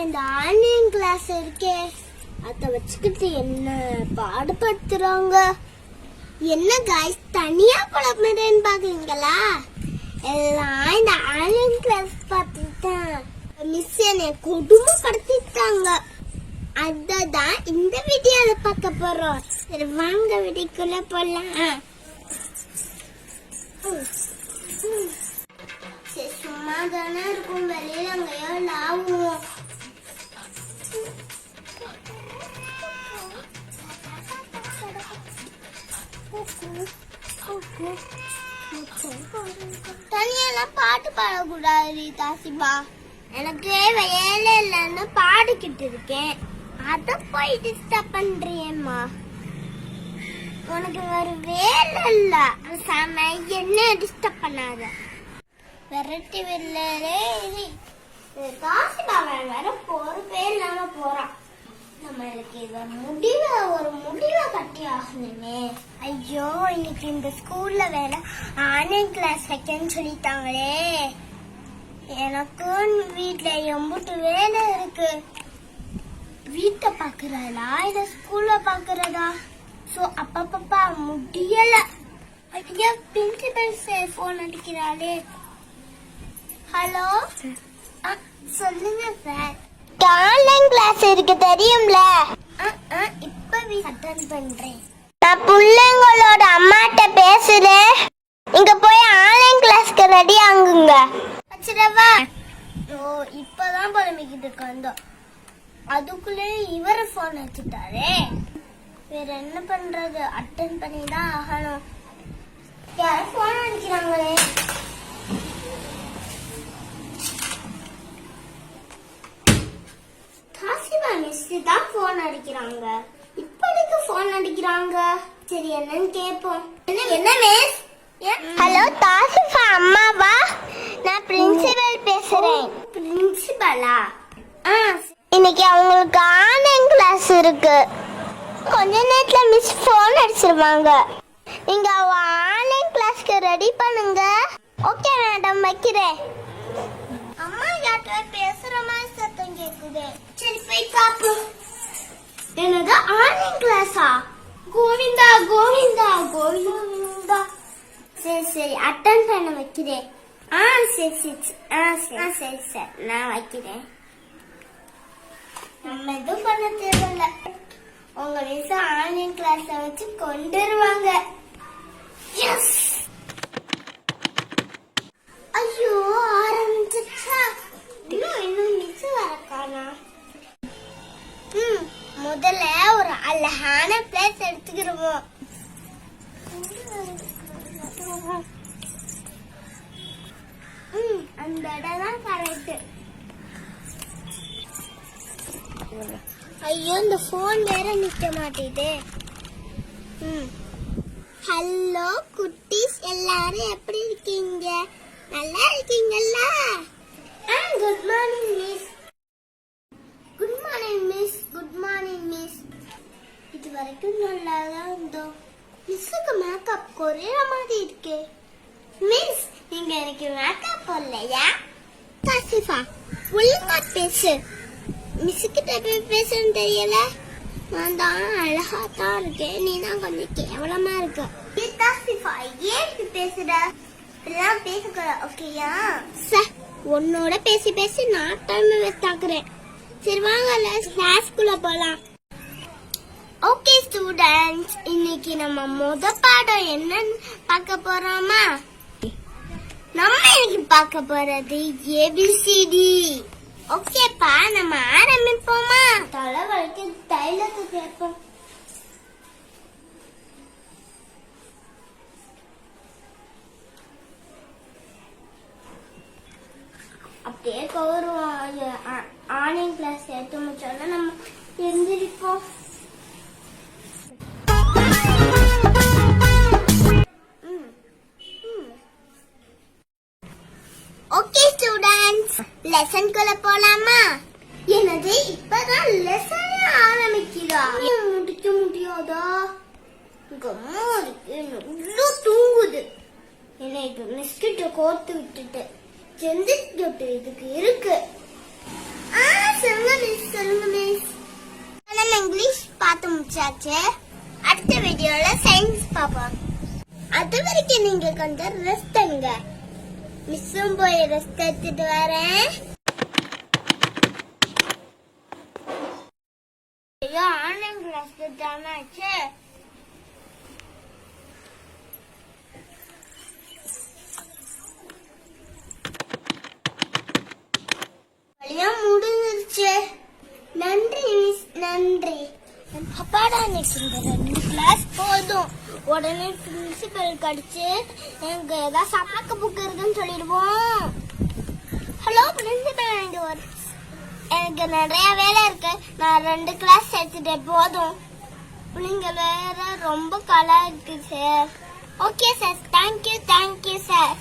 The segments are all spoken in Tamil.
இந்த ஆன்லைன் கிளாஸ் இருக்கே அத வச்சுக்கிட்டு என்ன பாடுபடுத்துறாங்க. என்ன காய்ஸ் தனியா குழம்புறேன்னு பாக்குறீங்களா? எல்லாம் இந்த ஆன்லைன் கிளாஸ் பார்த்துதான் மிஸ் என்னை கொடுமைப்படுத்திட்டாங்க. அதான் இந்த வீடியோல பார்க்க போறோம். சரி வாங்க வீடியோக்குள்ள போலாம். சரி சும்மா தானே இருக்கும், வெளியில அங்கேயோ லாவும். தனியெல்லாம் பாட்டு பாடக்கூடாது தாசிபா. எனக்கு வேலை இல்லைன்னு பாடிக்கிட்டு இருக்கேன். அத போய் டிஸ்டர்ப் பண்றியம்மா. உனக்கு ஒரு வேலை இல்ல, சாம என்ன டிஸ்டர்ப் பண்ணாத. விரட்டி வில்லரே தாசிபா வேற பொறுப்பே இல்லாம போறான். நம்மளுக்கு இத ஒரு முடிவை கட்டி ஆகணுமே. ஐயோ இன்னைக்கு இந்த ஸ்கூல்ல வேற ஆன்லைன் கிளாஸ் வைக்கன்னு சொல்லிட்டாங்களே. எனக்கும் வீட்டுல எம்புட்டு வேலை இருக்கு. வீட்டை பாக்குறதா இல்ல ஸ்கூல்ல பாக்குறதா? சோ அப்பப்பா முடியல. ஐயா பிரின்சிபல் போன் அடிக்கிறாளே. ஹலோ சொல்லுங்க சார். ஆன்லைன் கிளாஸ் இருக்கு தெரியும்ல? இப்ப அட்டெண்ட் பண்றேன். நான் பிள்ளைங்களோட அம்மாட்ட பேசுறேன். இங்க போய் ஆன்லைன் கிளாஸ்க்கு ரெடி ஆகுங்க. வச்சிரவா? ஓ இப்பதான் புலம்பிக்கிட்டு இருக்கோம். அதுக்குள்ளே இவரு போன் வச்சுட்டாரே. வேற என்ன பண்றது? அட்டெண்ட் பண்ணிதான் ஆகணும். யாரும் போன் அடிக்கிறாங்களே. தாசிபா மிஸ் தான் போன் அடிக்கிறாங்க. இப்படிக்கு போன் அடிக்கிறாங்க. சரி என்னன்னு கேப்போம். என்ன மிஸ்? ஹலோ தாசிபா அம்மாவா? நான் பிரின்சிபல் பேசுறேன். பிரின்சிபலா? இன்னைக்கு அவங்களுக்கு ஆன்லைன் கிளாஸ் இருக்கு. கொஞ்ச நேரத்துல மிஸ் போன் அடிச்சிருவாங்க. நீங்க ஆன்லைன் கிளாஸ்க்கு ரெடி பண்ணுங்க. ஓகே மேடம் வைக்கிறேன். அம்மா யார்கிட்ட பேசுற மாதிரி சத்தம் கேக்குது. சரி போய் பாப்போம். என்னது ஆன்லைன் கிளாஸா? கோவிந்தா கோவிந்தா கோவிந்தா. சரி சரி அட்டெண்ட் பண்ண வைக்கிறேன். சரி சரி சார் நான் வைக்கிறேன். நம்ம எதுவும் பண்ண தேவையில்ல. உங்க மிஸ் ஆன்லைன் கிளாஸ்ல வச்சு கொண்டுருவாங்க. எஸ். ஐயோ ஆரம்பிச்சிச்சா? இன்னும் மிஸ் வரக்கானா? முதல்ல ஒரு அழகான பிளேஸ் எடுத்துக்கிடுவோம். அந்த இடம் தான் கரெக்ட். ஐயோ இந்த போன் வேற நிக்க மாட்டேதே. ஹலோ குட்டீஸ் எல்லாரும் எப்படி இருக்கீங்க? நல்லா இருக்கீங்கல்ல? Good morning miss. Good morning miss. Good morning miss. இது வரைக்கும் நல்லா தான் இருந்தோம். மிஸ்ஸுக்கு மேக்கப் குறைய மாதிரி இருக்கே. மிஸ் நீங்க எனக்கு மேக்கப் போடலையா? தாசிபா ஒழுங்கா பேசு. மிஸ் கிட்ட பேசுன்னு தெரியல. நான் தான் அழகா தான் இருக்கேன், நீ தான் கொஞ்சம் கேவலமா இருக்க. தாசிபா ஏன் பேசுற? எல்லாம் பேசக்கூடாது ஓகேயா? சார் உன்னோட பேசி பேசி நான் டைம் வேஸ்ட் ஆக்குறேன். சரி வாங்க கிளாஸ்க்குள்ள போலாம். ஓகே ஸ்டூடெண்ட்ஸ், இன்னைக்கு நம்ம பாடம் என்னன்னு பார்க்க போறோமா? நம்ம இன்னைக்கு பார்க்க போறது ABCD. ஓகேப்பா நம்ம ஆரம்பிப்போமா? தலை வலிக்கு தைலத்தை கேட்போம். அப்படியே கவருவோம். ஆன்லைன் கிளாஸ் சேர்த்து முடிச்சோன்னா நம்ம எழுந்திருப்போம். ஓகே ஸ்டூடெண்ட்ஸ், லெசன்குள்ள போலாமா? என்னது இப்பதான் லெசன் ஆரம்பிக்கிறா? முடிக்க முடியாதா? கம்மா இருக்கு, தூங்குது. என்ன இது மிஸ்கிட்ட கோர்த்து விட்டுட்டு செஞ்சுட்டு இதுக்கு இருக்கு. சொல்லுங்க முடிச்சாச்சு. அடுத்த வீடியோல சயின்ஸ் பார்ப்போம். அது வரைக்கும் நீங்க கொஞ்சம் ரெஸ்ட் எடுங்க. மிஸ்ஸும் போய் ரெஸ்ட் எடுத்துட்டு வரேன். ஐயோ, ஆன்லைன் கிளாஸ்க்கு டைம் ஆச்சு. முடிஞ்சிருச்சு. நன்றி மிஸ், நன்றி. அப்பாடா, நெக்ஸ்ட் இந்த 2 கிளாஸ் போதும். உடனே பிரின்சிபல் கடிச்சு எனக்கு ஏதாவது சமாக்க புக் இருக்குன்னு சொல்லிடுவோம். ஹலோ பிரின்சிபல், எனக்கு நிறைய வேலை இருக்கு. நான் 2 கிளாஸ் சேர்த்துட்டேன், போதும். நீங்க வேற ரொம்ப கலா இருக்கு sir. Okay sir, thank you sir.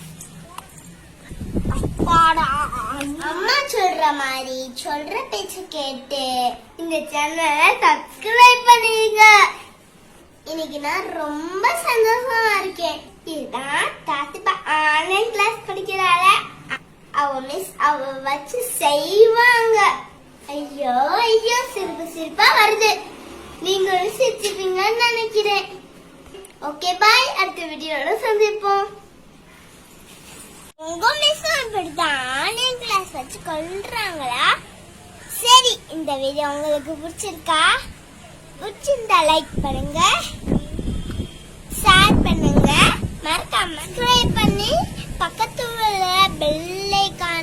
அம்மா சொல்ற மாதிரி சொல்ற பேச்சு கேட்டு இந்த சேனலை சப்ஸ்கிரைப் பண்ணிருங்க. இன்னைக்கு நான் ரொம்ப சந்தோஷமா இருக்கேன். இதுதான் தாத்திப்பா ஆன்லைன் கிளாஸ் படிக்கிறாள, அவ மிஸ் அவ வச்சு செய்வாங்க. ஐயோ சிரிப்பா வருது. நீங்களும் சிரிச்சுப்பீங்கன்னு நினைக்கிறேன். ஓகே பாய், அடுத்த வீடியோல சந்திப்போம். உங்க மிஸ் இப்படிதான் ஆன்லைன் கிளாஸ் வச்சு கொள்றாங்களா? சரி, இந்த வீடியோ உங்களுக்கு பிடிச்சிருக்கா? பிடிச்சிருந்தா லைக் பண்ணுங்க, ஷேர் பண்ணுங்க, மறக்காம சப்ஸ்கிரைப் பண்ணி பக்கத்துல பெல் ஐகான்